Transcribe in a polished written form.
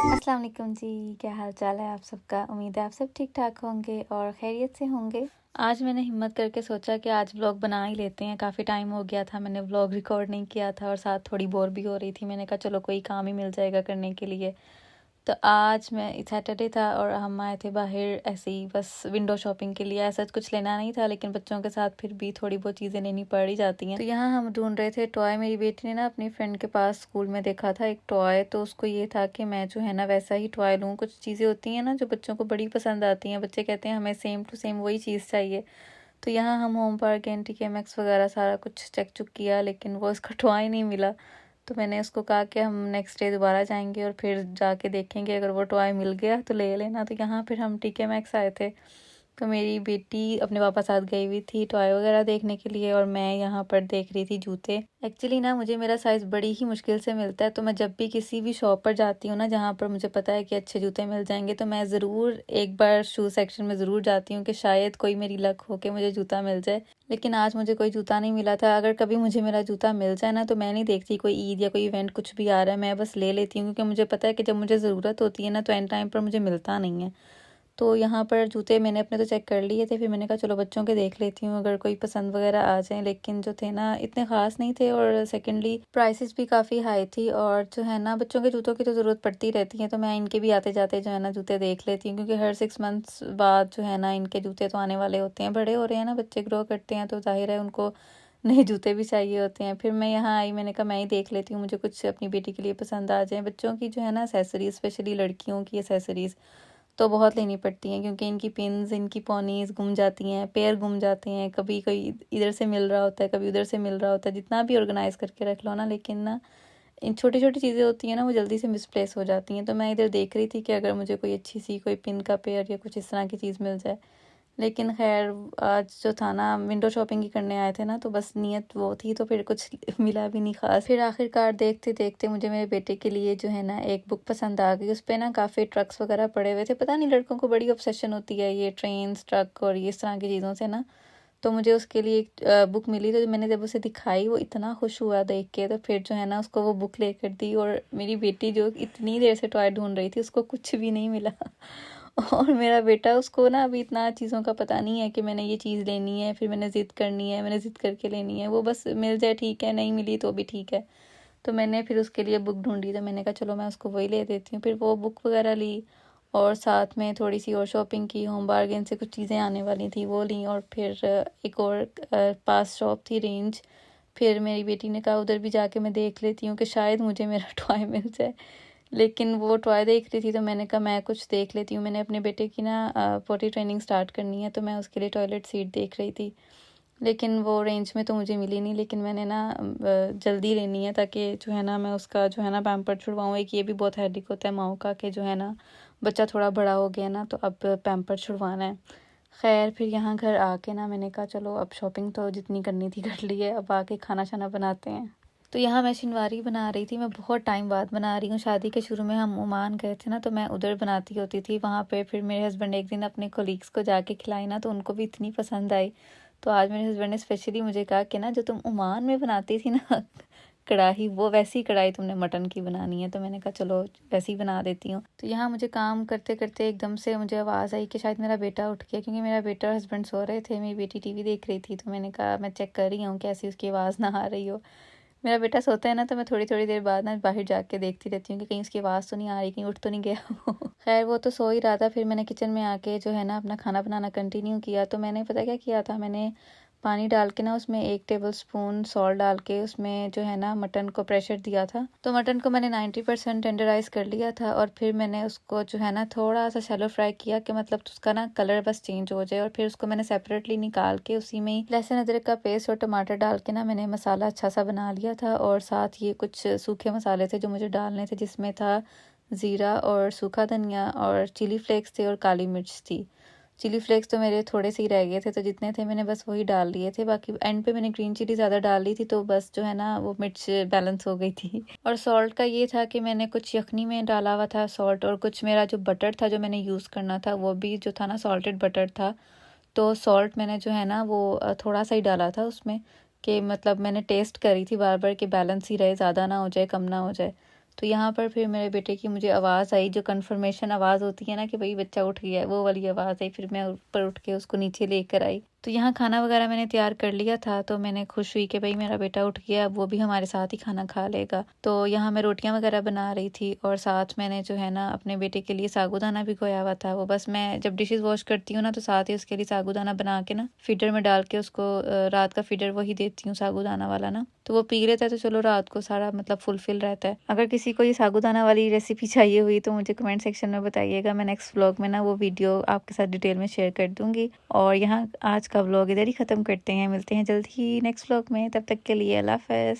अस्सलाम वालेकुम जी, क्या हाल चाल है आप सबका। उम्मीद है आप सब ठीक ठाक होंगे और खैरियत से होंगे। आज मैंने हिम्मत करके सोचा कि आज व्लॉग बना ही लेते हैं। काफ़ी टाइम हो गया था मैंने व्लॉग रिकॉर्ड नहीं किया था और साथ थोड़ी बोर भी हो रही थी। मैंने कहा चलो कोई काम ही मिल जाएगा करने के लिए। तो आज मैं सैटरडे था और हम आए थे बाहर ऐसे ही बस विंडो शॉपिंग के लिए। ऐसा कुछ लेना नहीं था लेकिन बच्चों के साथ फिर भी थोड़ी बहुत चीज़ें लेनी पड़ ही जाती हैं। तो यहाँ हम ढूंढ रहे थे टॉय। मेरी बेटी ने ना अपनी फ्रेंड के पास स्कूल में देखा था एक टॉय, तो उसको ये था कि मैं जो है ना वैसा ही टॉय लूँ। कुछ चीज़ें होती हैं ना जो बच्चों को बड़ी पसंद आती हैं, बच्चे कहते हैं हमें सेम टू सेम वही चीज़ चाहिए। तो यहाँ हम होम पार्क एनटीके मैक्स वगैरह सारा कुछ चेक चुक किया लेकिन वो उसका टॉय नहीं मिला। तो मैंने उसको कहा कि हम नेक्स्ट डे दोबारा जाएंगे और फिर जाके देखेंगे, अगर वो टॉय मिल गया तो ले लेना। तो यहाँ फिर हम टीके मैक्स आए थे। तो मेरी बेटी अपने पापा साथ गई हुई थी टॉय वगैरह देखने के लिए और मैं यहाँ पर देख रही थी जूते। एक्चुअली ना मुझे मेरा साइज़ बड़ी ही मुश्किल से मिलता है, तो मैं जब भी किसी भी शॉप पर जाती हूँ ना जहाँ पर मुझे पता है कि अच्छे जूते मिल जाएंगे, तो मैं ज़रूर एक बार शू सेक्शन में ज़रूर जाती हूँ कि शायद कोई मेरी लक हो के मुझे जूता मिल जाए। लेकिन आज मुझे कोई जूता नहीं मिला था। अगर कभी मुझे मेरा जूता मिल जाए ना तो मैं नहीं देखती कोई ईद या कोई इवेंट कुछ भी आ रहा है, मैं बस ले लेती हूँ क्योंकि मुझे पता है कि जब मुझे ज़रूरत होती है ना तो एंड टाइम पर मुझे मिलता नहीं है। तो यहाँ पर जूते मैंने अपने तो चेक कर लिए थे, फिर मैंने कहा चलो बच्चों के देख लेती हूँ अगर कोई पसंद वगैरह आ जाए। लेकिन जो थे ना इतने ख़ास नहीं थे और सेकेंडली प्राइसेस भी काफ़ी हाई थी। और जो है ना बच्चों के जूतों की तो ज़रूरत पड़ती रहती है, तो मैं इनके भी आते जाते जो है ना जूते देख लेती हूँ क्योंकि हर 6 मंथ्स बाद जो है ना इनके जूते तो आने वाले होते हैं। बड़े हो रहे हैं ना बच्चे, ग्रो करते हैं, तो जाहिर है उनको नए जूते भी चाहिए होते हैं। फिर मैं यहाँ आई, मैंने कहा मैं ही देख लेती हूँ, मुझे कुछ अपनी बेटी के लिए पसंद आ जाए। बच्चों की जो है ना एसेसरीज, स्पेशली लड़कियों की एसेसरीज़ तो बहुत लेनी पड़ती हैं क्योंकि इनकी पिन्स, इनकी पोनीज गुम जाती हैं, पैर गुम जाते हैं, कभी कोई इधर से मिल रहा होता है, कभी उधर से मिल रहा होता है। जितना भी ऑर्गेनाइज करके रख लो ना, लेकिन ना इन छोटी छोटी चीज़ें होती हैं ना वो जल्दी से मिसप्लेस हो जाती हैं। तो मैं इधर देख रही थी कि अगर मुझे कोई अच्छी सी कोई पिन का पेयर या कुछ इस तरह की चीज़ मिल जाए। लेकिन खैर आज जो था ना विंडो शॉपिंग ही करने आए थे ना, तो बस नीयत वो थी, तो फिर कुछ मिला भी नहीं खास। फिर आखिरकार देखते देखते मुझे मेरे बेटे के लिए जो है ना एक बुक पसंद आ गई। उस पर ना काफ़ी ट्रक्स वगैरह पड़े हुए थे। पता नहीं लड़कों को बड़ी ऑब्सेशन होती है ये ट्रेन, ट्रक और ये इस तरह की चीज़ों से ना। तो मुझे उसके लिए एक बुक मिली, तो मैंने जब उसे दिखाई वो इतना खुश हुआ देख के, तो फिर जो है ना उसको वो बुक लेकर दी। और मेरी बेटी जो इतनी देर से टॉय ढूंढ रही थी उसको कुछ भी नहीं मिला। और मेरा बेटा, उसको ना अभी इतना चीज़ों का पता नहीं है कि मैंने ये चीज़ लेनी है, फिर मैंने ज़िद करनी है, मैंने ज़िद करके लेनी है। वो बस मिल जाए ठीक है, नहीं मिली तो भी ठीक है। तो मैंने फिर उसके लिए बुक ढूंढी, तो मैंने कहा चलो मैं उसको वही ले देती हूँ। फिर वो बुक वगैरह ली और साथ में थोड़ी सी और शॉपिंग की। होम बार्गेन से कुछ चीज़ें आने वाली थी वो ली। और फिर एक और पास शॉप थी रेंज। फिर मेरी बेटी ने कहा उधर भी जाके मैं देख लेती हूँ कि शायद मुझे मेरा टॉय मिल जाए। लेकिन वो टॉय देख रही थी तो मैंने कहा मैं कुछ देख लेती हूँ। मैंने अपने बेटे की ना पोटी ट्रेनिंग स्टार्ट करनी है, तो मैं उसके लिए टॉयलेट सीट देख रही थी। लेकिन वो रेंज में तो मुझे मिली नहीं, लेकिन मैंने ना जल्दी लेनी है ताकि जो है ना मैं उसका जो है ना पैम्पर छुड़वाऊँ। एक ये भी बहुत हेडेक होता है माओ का कि जो है ना बच्चा थोड़ा बड़ा हो गया ना तो अब पैम्पर छुड़वाना है। खैर फिर यहाँ घर आके ना मैंने कहा चलो अब शॉपिंग तो जितनी करनी थी कर ली है, अब आके खाना शाना बनाते हैं। तो यहाँ मैं शिनवारी बना रही थी। मैं बहुत टाइम बाद बना रही हूँ। शादी के शुरू में हम ओमान गए थे ना, तो मैं उधर बनाती होती थी वहाँ पे। फिर मेरे हस्बैंड एक दिन अपने कोलीग्स को जाके खिलाई ना, तो उनको भी इतनी पसंद आई। तो आज मेरे हस्बैंड ने स्पेशली मुझे कहा कि ना जो तुम ओमान में बनाती थी ना कढ़ाई, वो वैसी कढ़ाई तुमने मटन की बनानी है। तो मैंने कहा चलो वैसी बना देती हूँ। तो यहाँ मुझे काम करते करते एकदम से मुझे आवाज़ आई कि शायद मेरा बेटा उठ गया, क्योंकि मेरा बेटा और हस्बैंड सो रहे थे, मेरी बेटी टीवी देख रही थी। तो मैंने कहा मैं चेक कर रही हूँ कि ऐसी उसकी आवाज़ ना आ रही हो। मेरा बेटा सोता है ना तो मैं थोड़ी थोड़ी देर बाद ना बाहर जाके देखती रहती हूँ कि कहीं उसकी आवाज़ तो नहीं आ रही, कहीं उठ तो नहीं गया वो। खैर वो तो सो ही रहा था। फिर मैंने किचन में आके जो है ना अपना खाना बनाना कंटिन्यू किया। तो मैंने पता क्या किया था, मैंने पानी डाल के ना उसमें 1 टेबल स्पून सॉल्ट डाल के उसमें जो है ना मटन को प्रेशर दिया था। तो मटन को मैंने 90% टेंडराइज कर लिया था और फिर मैंने उसको जो है ना थोड़ा सा शैलो फ्राई किया कि मतलब उसका ना कलर बस चेंज हो जाए। और फिर उसको मैंने सेपरेटली निकाल के उसी में ही लहसुन अदरक का पेस्ट और टमाटर डाल के ना मैंने मसाला अच्छा सा बना लिया था। और साथ ये कुछ सूखे मसाले थे जो मुझे डालने थे, जिसमें था ज़ीरा और सूखा धनिया और चिली फ्लेक्स थे और काली मिर्च थी। चिली फ्लेक्स तो मेरे थोड़े से ही रह गए थे, तो जितने थे मैंने बस वही डाल लिए थे। बाकी एंड पे मैंने ग्रीन चिली ज़्यादा डाल ली थी, तो बस जो है ना वो मिर्च बैलेंस हो गई थी। और सॉल्ट का ये था कि मैंने कुछ यखनी में डाला हुआ था सॉल्ट, और कुछ मेरा जो बटर था जो मैंने यूज़ करना था वो भी जो था ना सॉल्टेड बटर था। तो सॉल्ट मैंने जो है ना वो थोड़ा सा ही डाला था उसमें, कि मतलब मैंने टेस्ट करी थी बार बार कि बैलेंस ही रहे, ज़्यादा ना हो जाए कम ना हो जाए। तो यहाँ पर फिर मेरे बेटे की मुझे आवाज़ आई, जो कन्फर्मेशन आवाज़ होती है ना कि भाई बच्चा उठ गया है, वो वाली आवाज़ आई। फिर मैं ऊपर उठ के उसको नीचे लेकर आई। तो यहाँ खाना वगैरह मैंने तैयार कर लिया था, तो मैंने खुश हुई कि भाई मेरा बेटा उठ गया, वो भी हमारे साथ ही खाना खा लेगा। तो यहाँ मैं रोटियां वगैरह बना रही थी और साथ मैंने जो है ना अपने बेटे के लिए साबूदाना भिगोया हुआ था। वो बस मैं जब डिशेस वॉश करती हूँ ना तो साथ ही उसके लिए साबूदाना बना के ना फीडर में डाल के उसको रात का फीडर वही देती हूँ, साबूदाना वाला ना। तो वो पी लेता है, तो चलो रात को सारा मतलब फुलफिल रहता है। अगर किसी को ये साबूदाना वाली रेसिपी चाहिए हुई तो मुझे कमेंट सेक्शन में बताइएगा। मैं नेक्स्ट व्लॉग में ना वो वीडियो आपके साथ डिटेल में शेयर कर दूंगी। और यहाँ आज का व्लॉग इधर ही ख़त्म करते हैं। मिलते हैं जल्द ही नेक्स्ट व्लॉग में, तब तक के लिए अल्लाह हाफ़िज़।